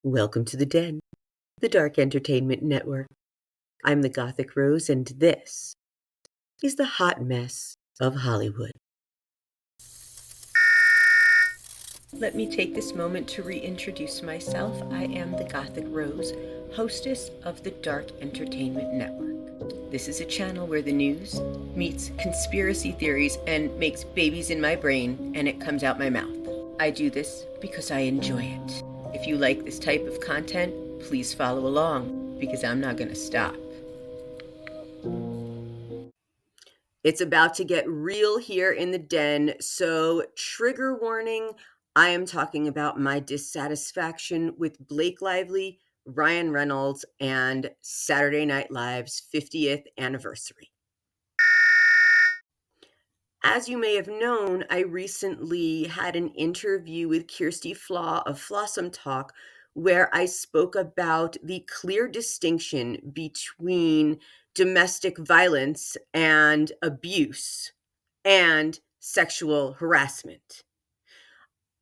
Welcome to the Den, the Dark Entertainment Network. I'm the Gothic Rose, and this is the hot mess of Hollywood. Let me take this moment to reintroduce myself. I am the Gothic Rose, hostess of the Dark Entertainment Network. This is a channel where the news meets conspiracy theories and makes babies in my brain, and it comes out my mouth. I do this because I enjoy it. If you like this type of content, please follow along, because I'm not going to stop. It's about to get real here in the Den, so trigger warning, I am talking about my dissatisfaction with Blake Lively, Ryan Reynolds, and Saturday Night Live's 50th anniversary. As you may have known, I recently had an interview with Kirsty Flaw of Flawsome Talk, where I spoke about the clear distinction between domestic violence and abuse and sexual harassment.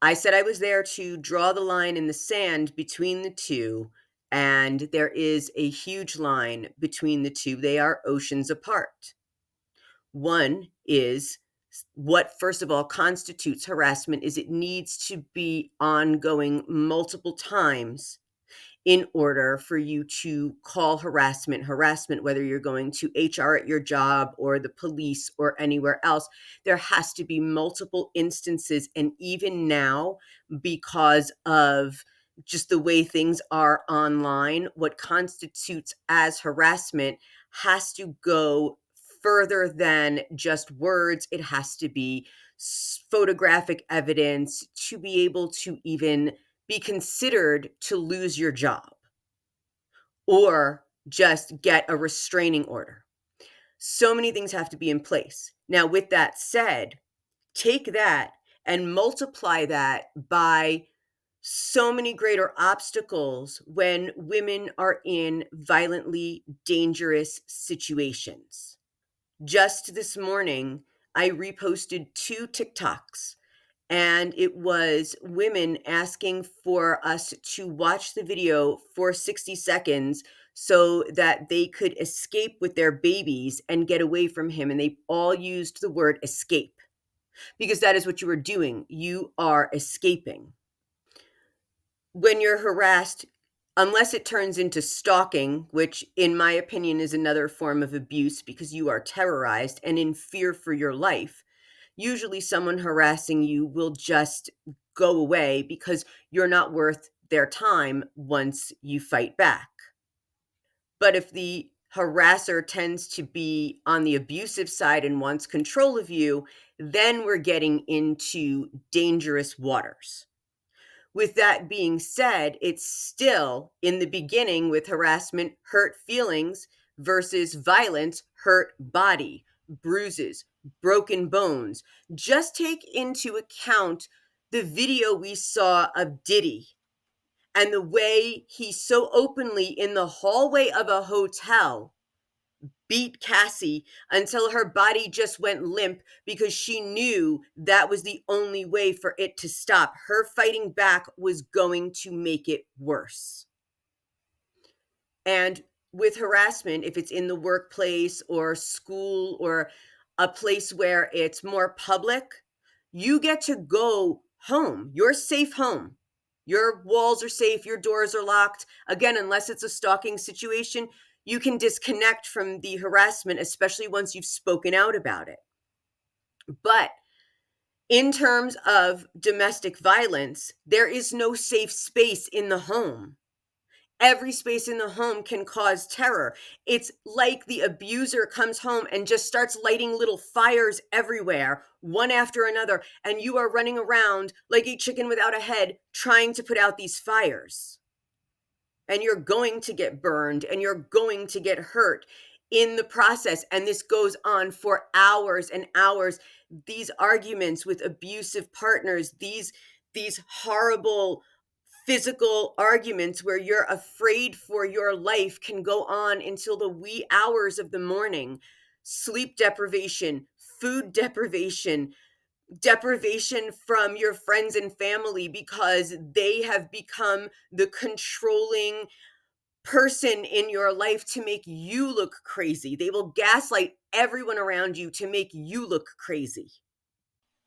I said I was there to draw the line in the sand between the two, and there is a huge line between the two. They are oceans apart. One is what, first of all, constitutes harassment is it needs to be ongoing multiple times in order for you to call harassment, whether you're going to HR at your job or the police or anywhere else. There has to be multiple instances. And even now, because of just the way things are online, what constitutes as harassment has to go further than just words. It has to be photographic evidence to be able to even be considered to lose your job or just get a restraining order. So many things have to be in place. Now, with that said, take that and multiply that by so many greater obstacles when women are in violently dangerous situations. Just this morning, I reposted 2 TikToks, and it was women asking for us to watch the video for 60 seconds so that they could escape with their babies and get away from him. And they all used the word escape because that is what you are doing. You are escaping. When you're harassed, unless it turns into stalking, which in my opinion is another form of abuse because you are terrorized and in fear for your life, usually someone harassing you will just go away because you're not worth their time once you fight back. But if the harasser tends to be on the abusive side and wants control of you, then we're getting into dangerous waters. With that being said, it's still in the beginning with harassment, hurt feelings versus violence, hurt body, bruises, broken bones. Just take into account the video we saw of Diddy and the way he so openly in the hallway of a hotel beat Cassie until her body just went limp because she knew that was the only way for it to stop. Her fighting back was going to make it worse. And with harassment, if it's in the workplace or school or a place where it's more public, you get to go home. You're safe home. Your walls are safe, your doors are locked. Again, unless it's a stalking situation, you can disconnect from the harassment, especially once you've spoken out about it. But in terms of domestic violence, there is no safe space in the home. Every space in the home can cause terror. It's like the abuser comes home and just starts lighting little fires everywhere, one after another, and you are running around like a chicken without a head trying to put out these fires. And you're going to get burned and you're going to get hurt in the process. And this goes on for hours and hours. These arguments with abusive partners, these horrible physical arguments where you're afraid for your life can go on until the wee hours of the morning. Sleep deprivation, food deprivation, deprivation from your friends and family because they have become the controlling person in your life to make you look crazy. They will gaslight everyone around you to make you look crazy.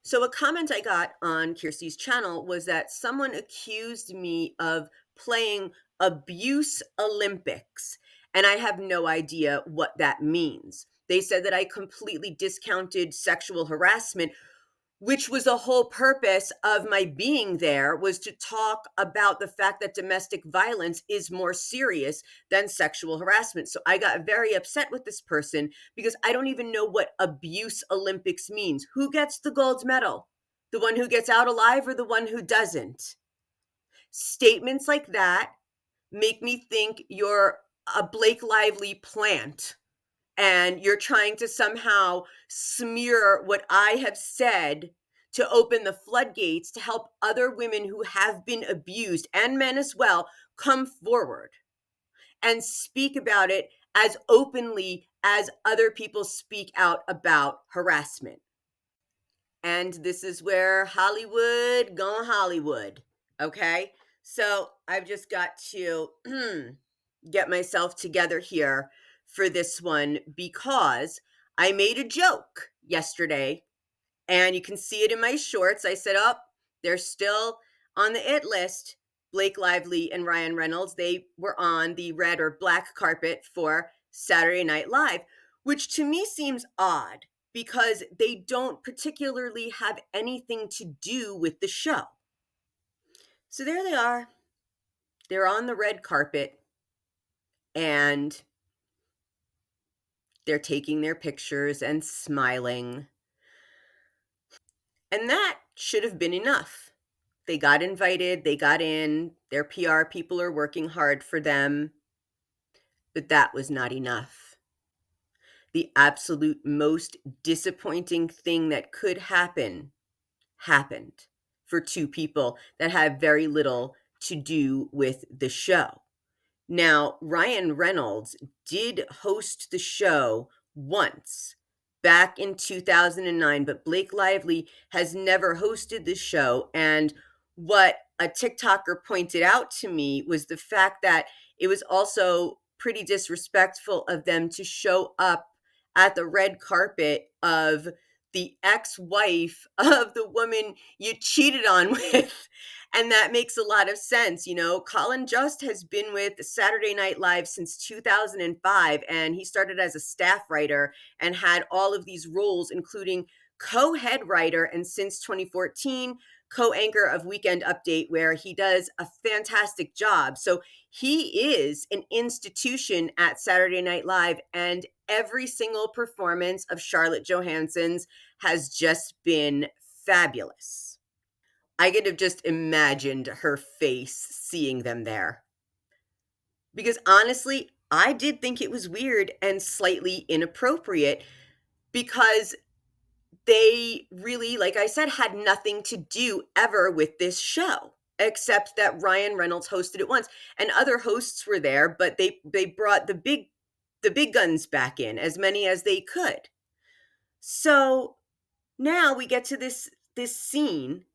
So, a comment I got on Kirsty's channel was that someone accused me of playing Abuse Olympics, and I have no idea what that means. They said that I completely discounted sexual harassment, which was the whole purpose of my being there, was to talk about the fact that domestic violence is more serious than sexual harassment. So I got very upset with this person because I don't even know what Abuse Olympics means. Who gets the gold medal? The one who gets out alive or the one who doesn't? Statements like that make me think you're a Blake Lively plant and you're trying to somehow smear what I have said to open the floodgates to help other women who have been abused, and men as well, come forward and speak about it as openly as other people speak out about harassment. And this is where Hollywood gone Hollywood. Okay. So I've just got to get myself together here for this one because I made a joke yesterday and you can see it in my shorts. I said, oh, they're still on the it list. Blake Lively and Ryan Reynolds, they were on the red or black carpet for Saturday Night Live, which to me seems odd because they don't particularly have anything to do with the show. So there they are. They're on the red carpet and they're taking their pictures and smiling. And that should have been enough. They got invited, they got in, their PR people are working hard for them, but that was not enough. The absolute most disappointing thing that could happen happened for two people that had very little to do with the show. Now, Ryan Reynolds did host the show once back in 2009, but Blake Lively has never hosted the show. And what a TikToker pointed out to me was the fact that it was also pretty disrespectful of them to show up at the red carpet of the ex-wife of the woman you cheated on with. And that makes a lot of sense. You know, Colin Just has been with Saturday Night Live since 2005, and he started as a staff writer and had all of these roles, including co-head writer, and since 2014, co-anchor of Weekend Update, where he does a fantastic job. So he is an institution at Saturday Night Live, and every single performance of Scarlett Johansson's has just been fabulous. I could have just imagined her face seeing them there. Because honestly, I did think it was weird and slightly inappropriate because they really, like I said, had nothing to do ever with this show except that Ryan Reynolds hosted it once and other hosts were there, but they brought the big guns back in, as many as they could. So now we get to this scene.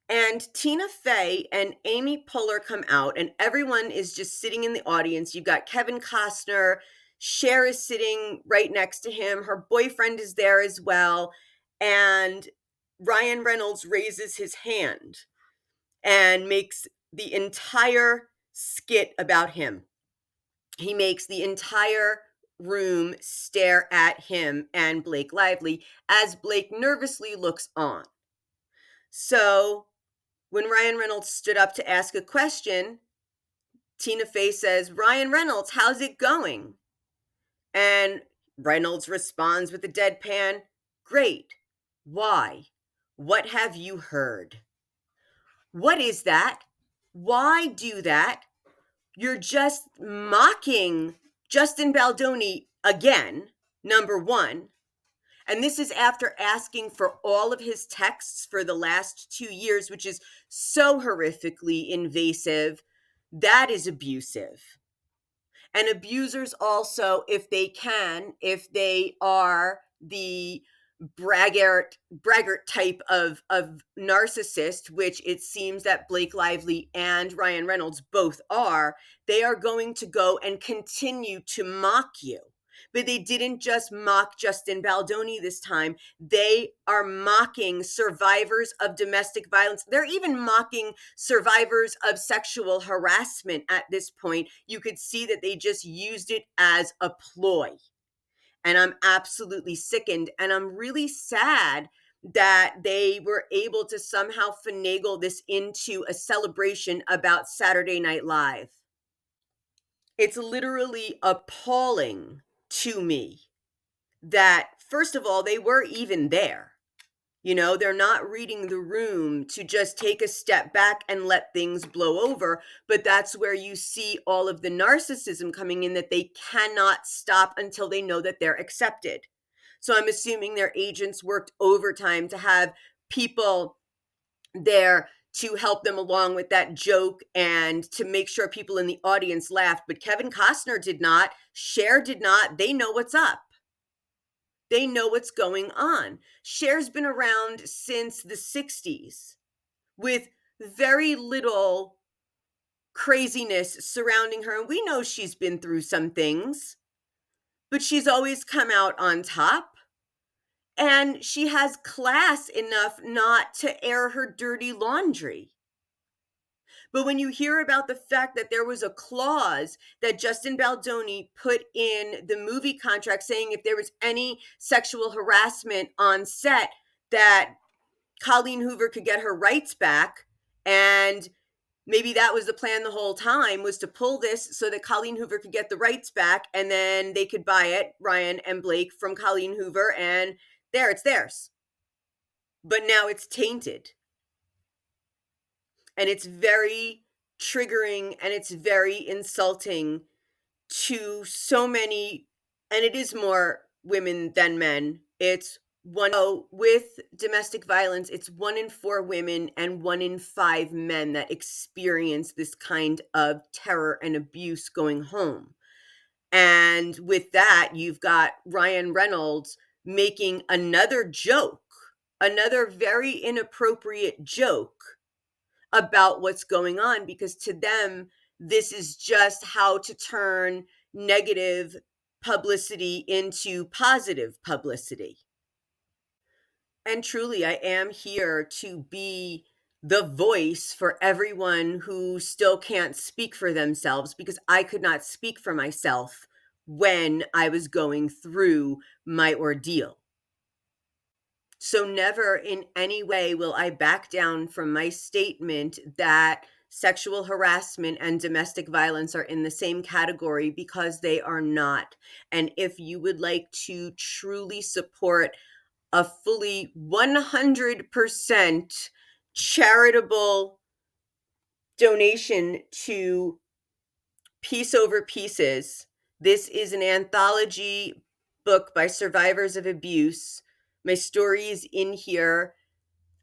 And Tina Fey and Amy Poehler come out, and everyone is just sitting in the audience. You've got Kevin Costner. Cher is sitting right next to him. Her boyfriend is there as well. And Ryan Reynolds raises his hand and makes the entire skit about him. He makes the entire room stare at him and Blake Lively as Blake nervously looks on. So when Ryan Reynolds stood up to ask a question, Tina Fey says, Ryan Reynolds, how's it going? And Reynolds responds with a deadpan, great. Why? What have you heard? What is that? Why do that? You're just mocking Justin Baldoni again, number one. And this is after asking for all of his texts for the last 2 years, which is so horrifically invasive. That is abusive. And abusers also, if they are the braggart type of narcissist, which it seems that Blake Lively and Ryan Reynolds both are, they are going to go and continue to mock you. But they didn't just mock Justin Baldoni this time. They are mocking survivors of domestic violence. They're even mocking survivors of sexual harassment at this point. You could see that they just used it as a ploy. And I'm absolutely sickened. And I'm really sad that they were able to somehow finagle this into a celebration about Saturday Night Live. It's literally appalling to me that, first of all, they were even there. You know, they're not reading the room to just take a step back and let things blow over. But that's where you see all of the narcissism coming in, that they cannot stop until they know that they're accepted. So I'm assuming their agents worked overtime to have people there to help them along with that joke and to make sure people in the audience laughed. But Kevin Costner did not. Cher did not. They know what's up. They know what's going on. Cher's been around since the 60s with very little craziness surrounding her. And we know she's been through some things, but she's always come out on top. And she has class enough not to air her dirty laundry. But when you hear about the fact that there was a clause that Justin Baldoni put in the movie contract saying if there was any sexual harassment on set, that Colleen Hoover could get her rights back, and maybe that was the plan the whole time, was to pull this so that Colleen Hoover could get the rights back, and then they could buy it, Ryan and Blake, from Colleen Hoover, and there, it's theirs. But now it's tainted. And it's very triggering and it's very insulting to so many, and it is more women than men. It's with domestic violence, it's 1 in 4 women and 1 in 5 men that experience this kind of terror and abuse going home. And with that, you've got Ryan Reynolds making another joke, another very inappropriate joke about what's going on, because to them, this is just how to turn negative publicity into positive publicity. And truly, I am here to be the voice for everyone who still can't speak for themselves, because I could not speak for myself when I was going through my ordeal. So never in any way will I back down from my statement that sexual harassment and domestic violence are in the same category, because they are not. And if you would like to truly support a fully 100% charitable donation to Peace Over Pieces, this is an anthology book by survivors of abuse. My story is in here.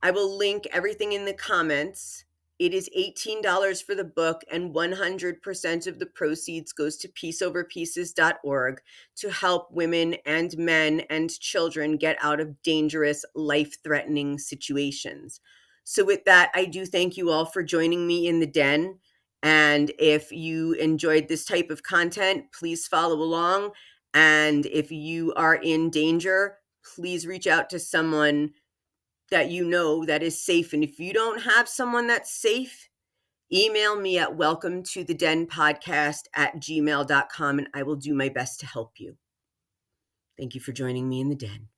I will link everything in the comments. It is $18 for the book, and 100% of the proceeds goes to peaceoverpieces.org to help women and men and children get out of dangerous, life-threatening situations. So with that, I do thank you all for joining me in the den. And if you enjoyed this type of content, please follow along. And if you are in danger, please reach out to someone that you know that is safe. And if you don't have someone that's safe, email me at welcometothedenpodcast@gmail.com, and I will do my best to help you. Thank you for joining me in the den.